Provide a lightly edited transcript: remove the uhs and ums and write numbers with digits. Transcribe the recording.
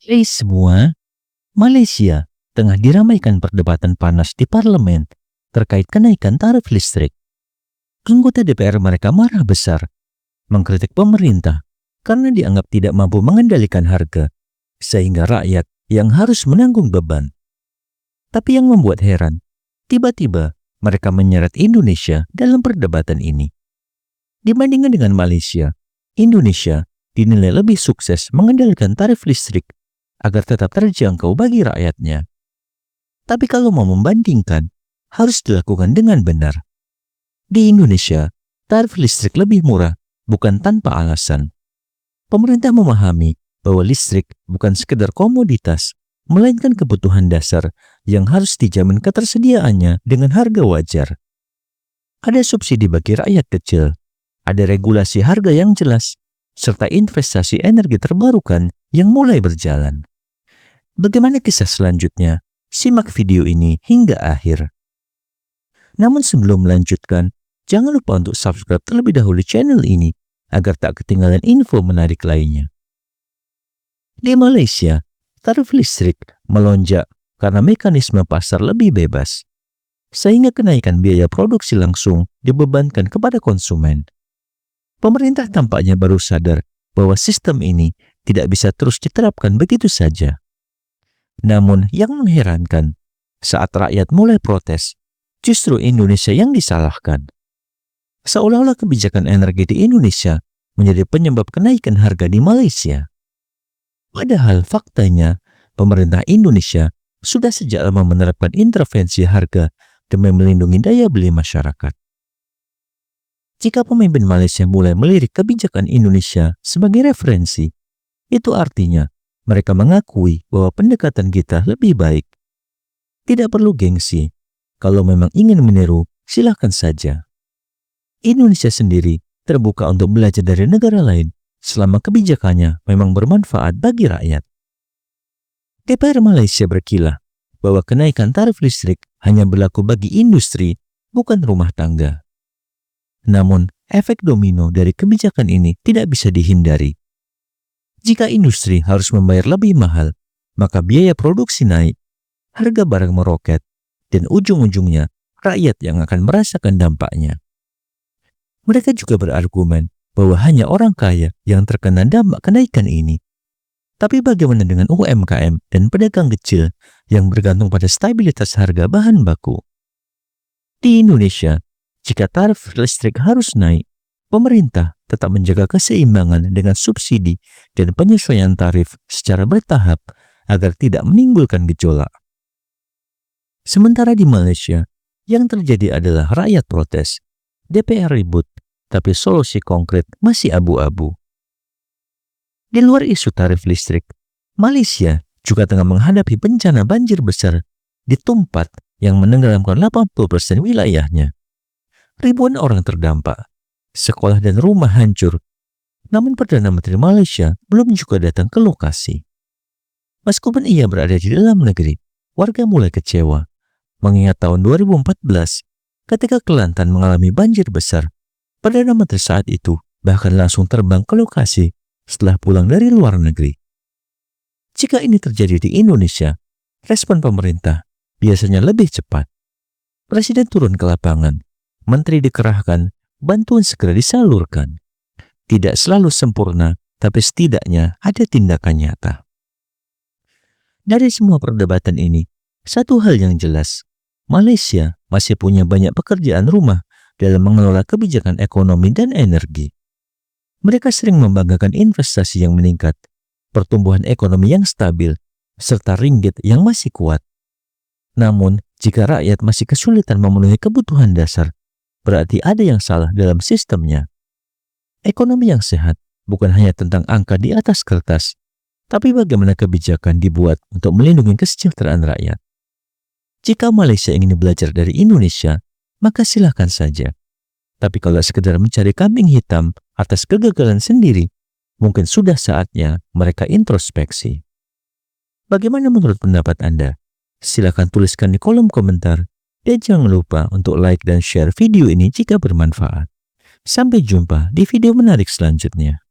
Hai semua, Malaysia tengah diramaikan perdebatan panas di parlemen terkait kenaikan tarif listrik. Anggota DPR mereka marah besar, mengkritik pemerintah karena dianggap tidak mampu mengendalikan harga, sehingga rakyat yang harus menanggung beban. Tapi yang membuat heran, tiba-tiba mereka menyeret Indonesia dalam perdebatan ini. Dibandingkan dengan Malaysia, Indonesia dinilai lebih sukses mengendalikan tarif listrik agar tetap terjangkau bagi rakyatnya. Tapi kalau mau membandingkan, harus dilakukan dengan benar. Di Indonesia, tarif listrik lebih murah bukan tanpa alasan. Pemerintah memahami bahwa listrik bukan sekedar komoditas, melainkan kebutuhan dasar yang harus dijamin ketersediaannya dengan harga wajar. Ada subsidi bagi rakyat kecil, ada regulasi harga yang jelas, serta investasi energi terbarukan yang mulai berjalan. Bagaimana kisah selanjutnya? Simak video ini hingga akhir. Namun sebelum melanjutkan, jangan lupa untuk subscribe terlebih dahulu channel ini agar tak ketinggalan info menarik lainnya. Di Malaysia, tarif listrik melonjak karena mekanisme pasar lebih bebas, sehingga kenaikan biaya produksi langsung dibebankan kepada konsumen. Pemerintah tampaknya baru sadar bahwa sistem ini tidak bisa terus diterapkan begitu saja. Namun yang mengherankan, saat rakyat mulai protes, justru Indonesia yang disalahkan. Seolah-olah kebijakan energi di Indonesia menjadi penyebab kenaikan harga di Malaysia. Padahal faktanya, pemerintah Indonesia sudah sejak lama menerapkan intervensi harga demi melindungi daya beli masyarakat. Jika pemimpin Malaysia mulai melirik kebijakan Indonesia sebagai referensi, itu artinya mereka mengakui bahwa pendekatan kita lebih baik. Tidak perlu gengsi. Kalau memang ingin meniru, silakan saja. Indonesia sendiri terbuka untuk belajar dari negara lain selama kebijakannya memang bermanfaat bagi rakyat. DPR Malaysia berkilah bahwa kenaikan tarif listrik hanya berlaku bagi industri, bukan rumah tangga. Namun, efek domino dari kebijakan ini tidak bisa dihindari. Jika industri harus membayar lebih mahal, maka biaya produksi naik, harga barang meroket, dan ujung-ujungnya rakyat yang akan merasakan dampaknya. Mereka juga berargumen bahwa hanya orang kaya yang terkena dampak kenaikan ini. Tapi bagaimana dengan UMKM dan pedagang kecil yang bergantung pada stabilitas harga bahan baku? Di Indonesia, jika tarif listrik harus naik, pemerintah tetap menjaga keseimbangan dengan subsidi dan penyesuaian tarif secara bertahap agar tidak menimbulkan gejolak. Sementara di Malaysia, yang terjadi adalah rakyat protes, DPR ribut, tapi solusi konkret masih abu-abu. Di luar isu tarif listrik, Malaysia juga tengah menghadapi bencana banjir besar di tempat yang menenggelamkan 80% wilayahnya. Ribuan orang terdampak, sekolah dan rumah hancur, namun Perdana Menteri Malaysia belum juga datang ke lokasi. Meskipun ia berada di dalam negeri, warga mulai kecewa, mengingat tahun 2014 ketika Kelantan mengalami banjir besar. Perdana Menteri saat itu bahkan langsung terbang ke lokasi setelah pulang dari luar negeri. Jika ini terjadi di Indonesia, respon pemerintah biasanya lebih cepat. Presiden turun ke lapangan, menteri dikerahkan, bantuan segera disalurkan. Tidak selalu sempurna, tapi setidaknya ada tindakan nyata. Dari semua perdebatan ini, satu hal yang jelas, Malaysia masih punya banyak pekerjaan rumah dalam mengelola kebijakan ekonomi dan energi. Mereka sering membanggakan investasi yang meningkat, pertumbuhan ekonomi yang stabil, serta ringgit yang masih kuat. Namun, jika rakyat masih kesulitan memenuhi kebutuhan dasar, berarti ada yang salah dalam sistemnya. Ekonomi yang sehat bukan hanya tentang angka di atas kertas, tapi bagaimana kebijakan dibuat untuk melindungi kesejahteraan rakyat. Jika Malaysia ingin belajar dari Indonesia, maka silakan saja. Tapi kalau sekedar mencari kambing hitam atas kegagalan sendiri, mungkin sudah saatnya mereka introspeksi. Bagaimana menurut pendapat Anda? Silakan tuliskan di kolom komentar. Dan jangan lupa untuk like dan share video ini jika bermanfaat. Sampai jumpa di video menarik selanjutnya.